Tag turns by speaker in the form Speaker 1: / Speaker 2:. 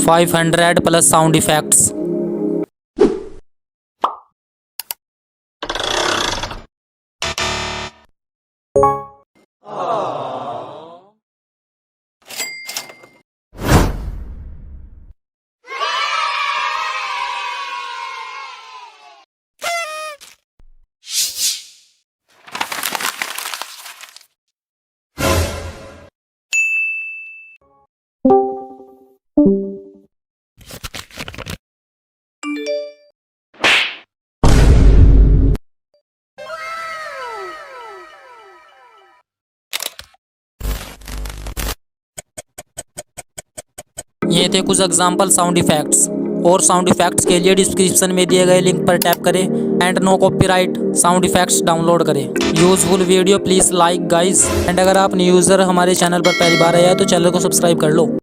Speaker 1: 500 plus sound effects. ये थे कुछ एग्जाम्पल साउंड इफेक्ट्स। और साउंड इफेक्ट्स के लिए डिस्क्रिप्शन में दिए गए लिंक पर टैप करें and no copyright sound effects download करें। Useful video please like guys, and अगर आप न्यू यूजर हमारे चैनल पर पहली बार आए हैं तो चैनल को सब्सक्राइब कर लो।